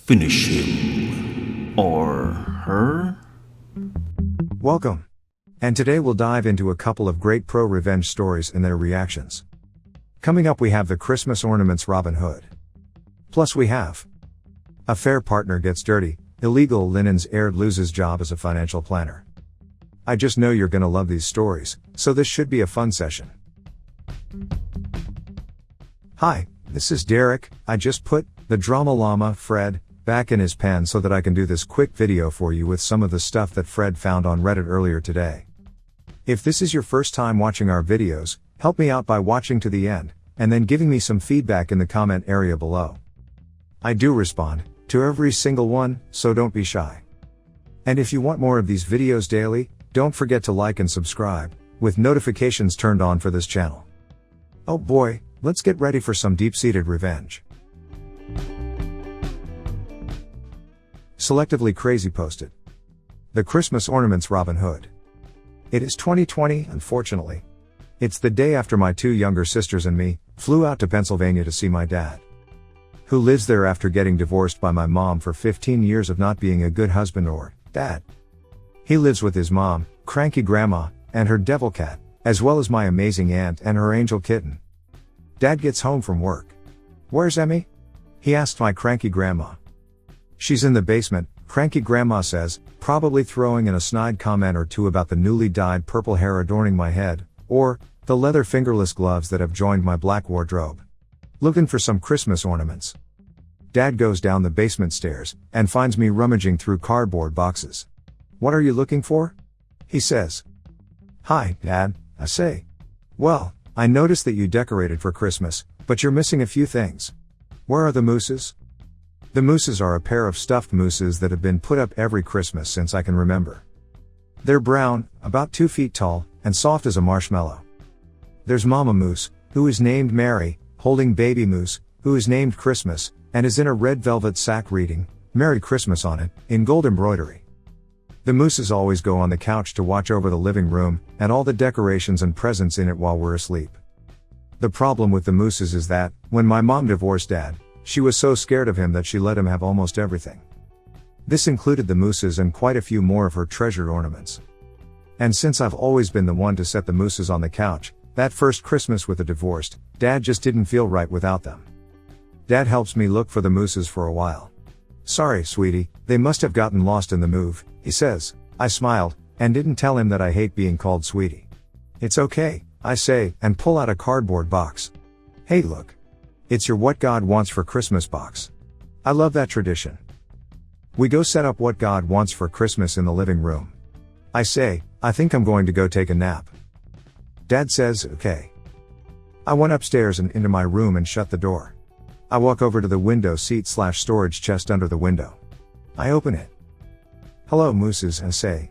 Finish him. Or her? Welcome. And today we'll dive into a couple of great ProRevenge stories and their reactions. Coming up we have the Christmas ornaments Robin Hood. Plus we have affair partner gets dirty, illegal linens aired loses job as a financial planner. I just know you're gonna love these stories, so this should be a fun session. Hi, this is Derek. I just put the Drama Llama, Fred, back in his pen so that I can do this quick video for you with some of the stuff that Fred found on Reddit earlier today. If this is your first time watching our videos, help me out by watching to the end, and then giving me some feedback in the comment area below. I do respond to every single one, so don't be shy. And if you want more of these videos daily, don't forget to like and subscribe, with notifications turned on for this channel. Oh boy, let's get ready for some deep-seated revenge. Selectively Crazy posted. The Christmas ornaments Robin Hood. It is 2020, unfortunately. It's the day after my two younger sisters and me flew out to Pennsylvania to see my dad, who lives there after getting divorced by my mom for 15 years of not being a good husband or dad. He lives with his mom, cranky grandma, and her devil cat, as well as my amazing aunt and her angel kitten. Dad gets home from work. "Where's Emmy?" he asked my cranky grandma. "She's in the basement," cranky grandma says, probably throwing in a snide comment or two about the newly dyed purple hair adorning my head, or the leather fingerless gloves that have joined my black wardrobe. "Looking for some Christmas ornaments." Dad goes down the basement stairs and finds me rummaging through cardboard boxes. "What are you looking for?" he says. "Hi, Dad," I say. "Well, I noticed that you decorated for Christmas, but you're missing a few things. Where are the mooses?" The mooses are a pair of stuffed mooses that have been put up every Christmas since I can remember. They're brown, about 2 feet tall, and soft as a marshmallow. There's Mama Moose, who is named Mary, holding Baby Moose, who is named Christmas, and is in a red velvet sack reading, "Merry Christmas" on it, in gold embroidery. The mooses always go on the couch to watch over the living room, and all the decorations and presents in it while we're asleep. The problem with the mooses is that, when my mom divorced Dad, she was so scared of him that she let him have almost everything. This included the mooses and quite a few more of her treasured ornaments. And since I've always been the one to set the mooses on the couch, that first Christmas with the divorced, Dad just didn't feel right without them. Dad helps me look for the mooses for a while. "Sorry, sweetie, they must have gotten lost in the move," he says. I smiled, and didn't tell him that I hate being called sweetie. "It's okay," I say, and pull out a cardboard box. "Hey look. It's your What God Wants for Christmas box." I love that tradition. We go set up What God Wants for Christmas in the living room. I say, "I think I'm going to go take a nap." Dad says, "Okay." I went upstairs and into my room and shut the door. I walk over to the window seat/storage chest under the window. I open it. "Hello, mooses," I say.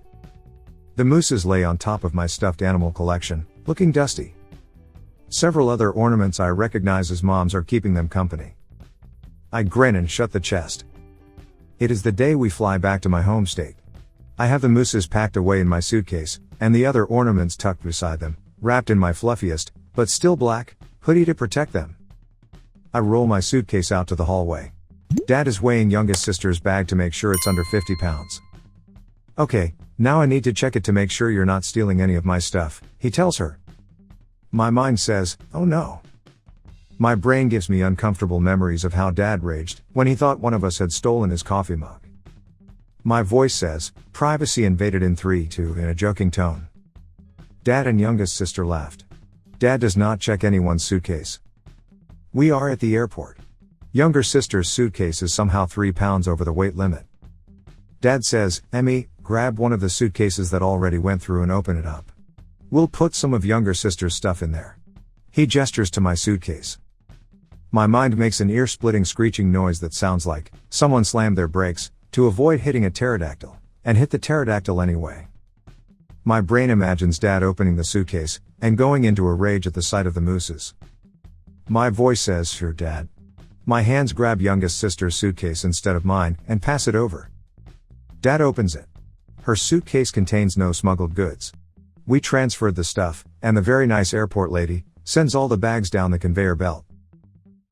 The mooses lay on top of my stuffed animal collection, looking dusty. Several other ornaments I recognize as Mom's are keeping them company. I grin and shut the chest. It is the day we fly back to my home state. I have the mooses packed away in my suitcase, and the other ornaments tucked beside them, wrapped in my fluffiest, but still black, hoodie to protect them. I roll my suitcase out to the hallway. Dad is weighing youngest sister's bag to make sure it's under 50 pounds. "Okay, now I need to check it to make sure you're not stealing any of my stuff," he tells her. My mind says, "Oh no." My brain gives me uncomfortable memories of how Dad raged when he thought one of us had stolen his coffee mug. My voice says, "Privacy invaded in 3, 2" in a joking tone. Dad and youngest sister laughed. Dad does not check anyone's suitcase. We are at the airport. Younger sister's suitcase is somehow 3 pounds over the weight limit. Dad says, "Emmy, grab one of the suitcases that already went through and open it up. We'll put some of younger sister's stuff in there." He gestures to my suitcase. My mind makes an ear-splitting screeching noise that sounds like someone slammed their brakes to avoid hitting a pterodactyl, and hit the pterodactyl anyway. My brain imagines Dad opening the suitcase and going into a rage at the sight of the mooses. My voice says, "Sure, Dad." My hands grab youngest sister's suitcase instead of mine and pass it over. Dad opens it. Her suitcase contains no smuggled goods. We transferred the stuff, and the very nice airport lady sends all the bags down the conveyor belt.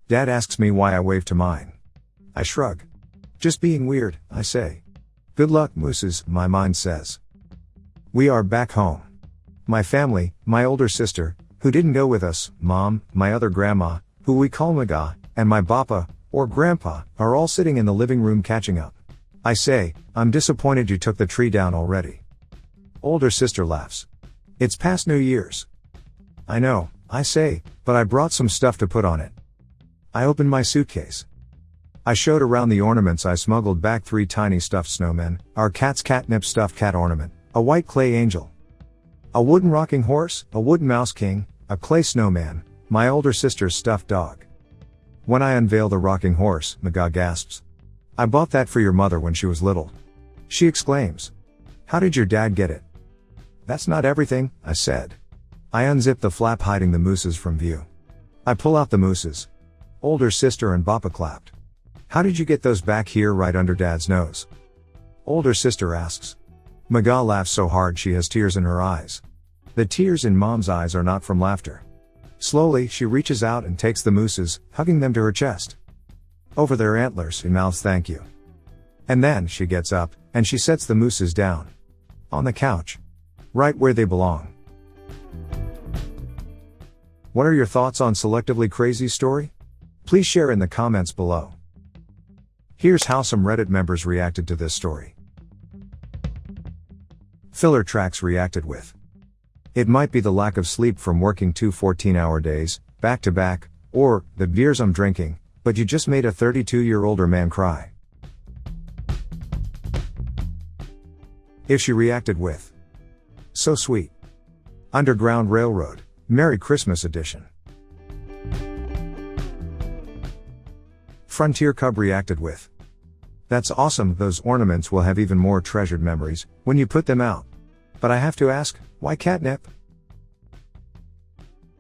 Dad asks me why I wave to mine. I shrug. Just being weird, I say. Good luck, mooses, my mind says. We are back home. My family, my older sister, who didn't go with us, mom, my other grandma, who we call Maga, and my bappa, or grandpa, are all sitting in the living room catching up. I say, I'm disappointed you took the tree down already. Older sister laughs. It's past New Year's. I know, I say, but I brought some stuff to put on it. I opened my suitcase. I showed around the ornaments I smuggled back: 3 tiny stuffed snowmen, our cat's catnip stuffed cat ornament, a white clay angel, a wooden rocking horse, a wooden mouse king, a clay snowman, my older sister's stuffed dog. When I unveil the rocking horse, Maga gasps. I bought that for your mother when she was little. She exclaims. How did your dad get it? That's not everything, I said. I unzip the flap hiding the mooses from view. I pull out the mooses. Older sister and bappa clapped. How did you get those back here right under dad's nose? Older sister asks. Maga laughs so hard she has tears in her eyes. The tears in mom's eyes are not from laughter. Slowly, she reaches out and takes the mooses, hugging them to her chest. Over their antlers, she mouths thank you. And then, she gets up, and she sets the mooses down. On the couch. Right where they belong. What are your thoughts on Selectively Crazy's story? Please share in the comments below. Here's how some Reddit members reacted to this story. Filler Tracks reacted with. It might be the lack of sleep from working 2 14-hour days, back to back, or, the beers I'm drinking, but you just made a 32-year-older man cry. If she reacted with. So sweet. Underground Railroad, Merry Christmas edition. Frontier Cub reacted with. That's awesome, those ornaments will have even more treasured memories when you put them out. But I have to ask, why catnip?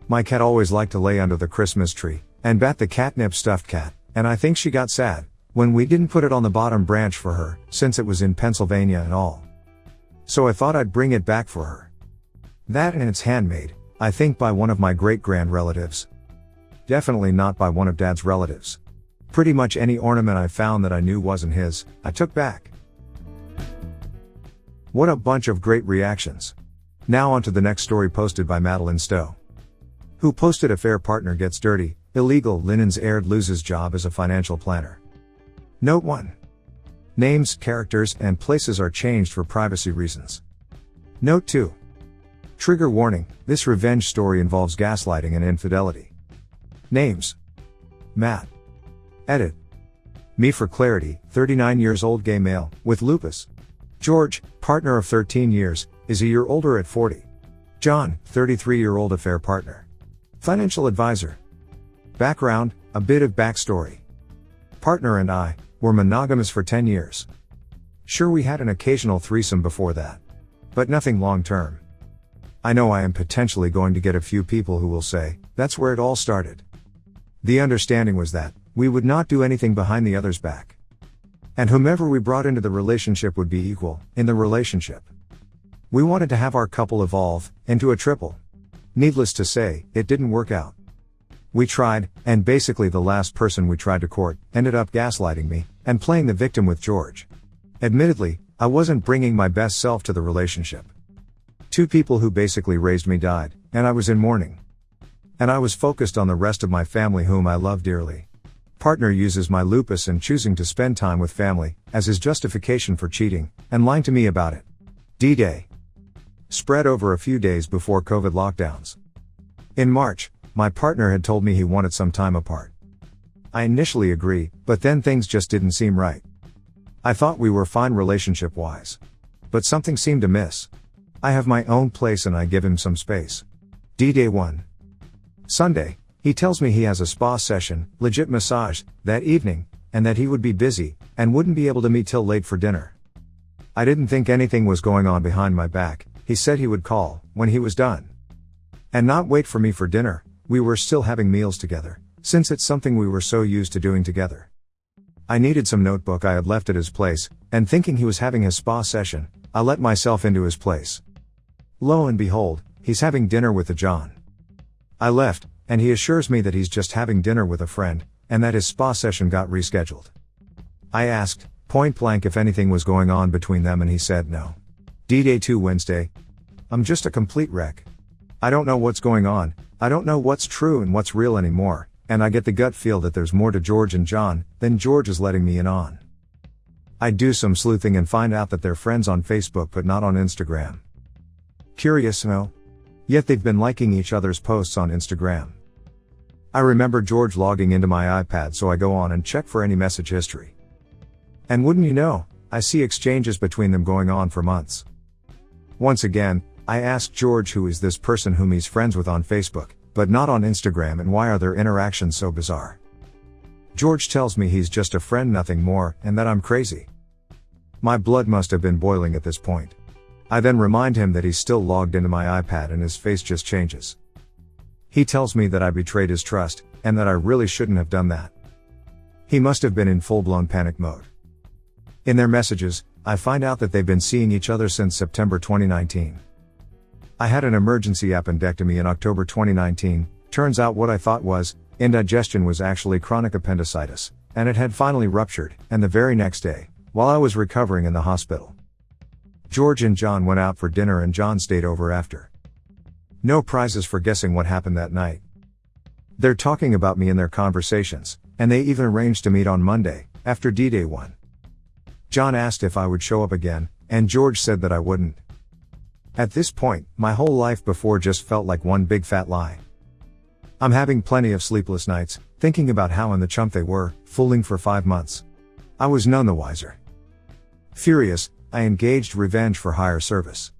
My cat always liked to lay under the Christmas tree and bat the catnip stuffed cat, and I think she got sad when we didn't put it on the bottom branch for her, since it was in Pennsylvania and all. So I thought I'd bring it back for her. That, and it's handmade, I think by one of my great-grand relatives. Definitely not by one of Dad's relatives. Pretty much any ornament I found that I knew wasn't his, I took back. What a bunch of great reactions. Now on to the next story posted by Madeline Stowe. Who posted affair partner gets dirty, illegal linens aired loses job as a financial planner. Note 1. Names, characters, and places are changed for privacy reasons. Note 2. Trigger warning, this revenge story involves gaslighting and infidelity. Names. Matt. Edit. Me for clarity, 39 years old gay male, with lupus. George, partner of 13 years, is a year older at 40. John, 33-year-old affair partner. Financial advisor. Background, a bit of backstory. Partner and I were monogamous for 10 years. Sure, we had an occasional threesome before that. But nothing long term. I know I am potentially going to get a few people who will say, that's where it all started. The understanding was that we would not do anything behind the other's back. And whomever we brought into the relationship would be equal in the relationship. We wanted to have our couple evolve into a triple. Needless to say, it didn't work out. We tried, and basically the last person we tried to court ended up gaslighting me and playing the victim with George. Admittedly, I wasn't bringing my best self to the relationship. 2 people who basically raised me died, and I was in mourning. And I was focused on the rest of my family whom I love dearly. Partner uses my lupus and choosing to spend time with family as his justification for cheating and lying to me about it. D-Day. Spread over a few days before COVID lockdowns. In March, my partner had told me he wanted some time apart. I initially agreed, but then things just didn't seem right. I thought we were fine relationship-wise. But something seemed amiss. I have my own place and I give him some space. D-Day 1. Sunday, he tells me he has a spa session, legit massage, that evening, and that he would be busy, and wouldn't be able to meet till late for dinner. I didn't think anything was going on behind my back. He said he would call when he was done. And not wait for me for dinner. We were still having meals together, since it's something we were so used to doing together. I needed some notebook I had left at his place, and thinking he was having his spa session, I let myself into his place. Lo and behold, he's having dinner with a John. I left, and he assures me that he's just having dinner with a friend, and that his spa session got rescheduled. I asked, point blank, if anything was going on between them, and he said no. D-Day 2 Wednesday. I'm just a complete wreck. I don't know what's going on, I don't know what's true and what's real anymore, and I get the gut feel that there's more to George and John than George is letting me in on. I do some sleuthing and find out that they're friends on Facebook but not on Instagram. Curious, no? Yet they've been liking each other's posts on Instagram. I remember George logging into my iPad, so I go on and check for any message history. And wouldn't you know, I see exchanges between them going on for months. Once again, I ask George who is this person whom he's friends with on Facebook, but not on Instagram, and why are their interactions so bizarre? George tells me he's just a friend, nothing more, and that I'm crazy. My blood must have been boiling at this point. I then remind him that he's still logged into my iPad and his face just changes. He tells me that I betrayed his trust, and that I really shouldn't have done that. He must have been in full-blown panic mode. In their messages, I find out that they've been seeing each other since September 2019. I had an emergency appendectomy in October 2019, turns out what I thought was indigestion was actually chronic appendicitis, and it had finally ruptured, and the very next day, while I was recovering in the hospital, George and John went out for dinner and John stayed over after. No prizes for guessing what happened that night. They're talking about me in their conversations, and they even arranged to meet on Monday, after D-Day 1. John asked if I would show up again, and George said that I wouldn't. At this point, my whole life before just felt like one big fat lie. I'm having plenty of sleepless nights, thinking about how in the chump they were, fooling for 5 months. I was none the wiser. Furious, I engaged Revenge for Hire service.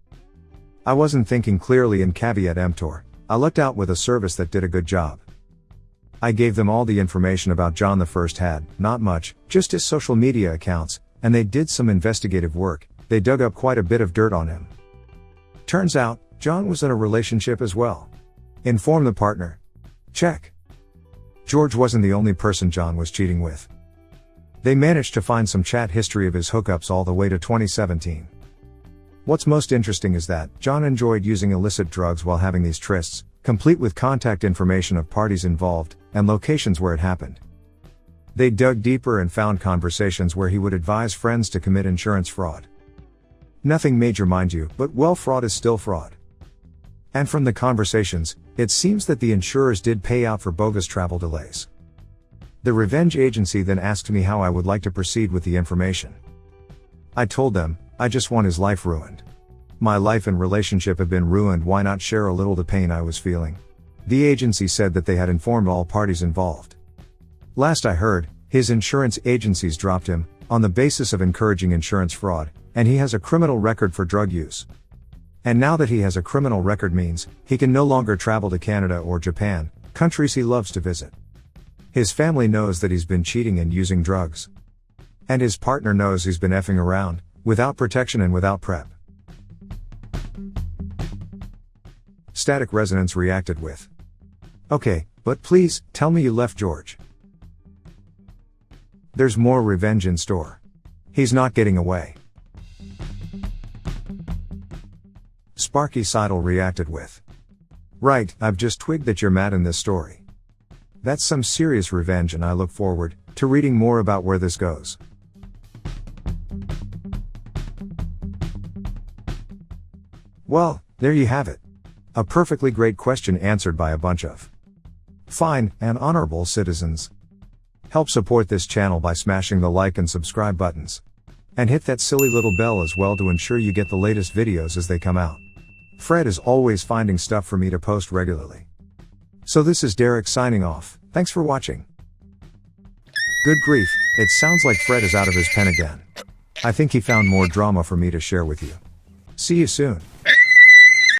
I wasn't thinking clearly, and caveat emptor, I lucked out with a service that did a good job. I gave them all the information about John the first had, not much, just his social media accounts, and they did some investigative work. They dug up quite a bit of dirt on him. Turns out, John was in a relationship as well. Inform the partner. Check. George wasn't the only person John was cheating with. They managed to find some chat history of his hookups all the way to 2017. What's most interesting is that John enjoyed using illicit drugs while having these trysts, complete with contact information of parties involved, and locations where it happened. They dug deeper and found conversations where he would advise friends to commit insurance fraud. Nothing major, mind you, but well, fraud is still fraud. And from the conversations, it seems that the insurers did pay out for bogus travel delays. The Revenge agency then asked me how I would like to proceed with the information. I told them, I just want his life ruined. My life and relationship have been ruined, why not share a little the pain I was feeling? The agency said that they had informed all parties involved. Last I heard, his insurance agencies dropped him, on the basis of encouraging insurance fraud, and he has a criminal record for drug use. And now that he has a criminal record means, he can no longer travel to Canada or Japan, countries he loves to visit. His family knows that he's been cheating and using drugs. And his partner knows he's been effing around, without protection and without prep. Static Resonance reacted with, "Okay, but please, tell me you left George. There's more revenge in store. He's not getting away." Sparky Seidel reacted with, "Right, I've just twigged that you're mad in this story. That's some serious revenge, and I look forward to reading more about where this goes." Well, there you have it. A perfectly great question answered by a bunch of fine and honorable citizens. Help support this channel by smashing the like and subscribe buttons. And hit that silly little bell as well to ensure you get the latest videos as they come out. Fred is always finding stuff for me to post regularly. So this is Derek signing off. Thanks for watching. Good grief, it sounds like Fred is out of his pen again. I think he found more drama for me to share with you. See you soon.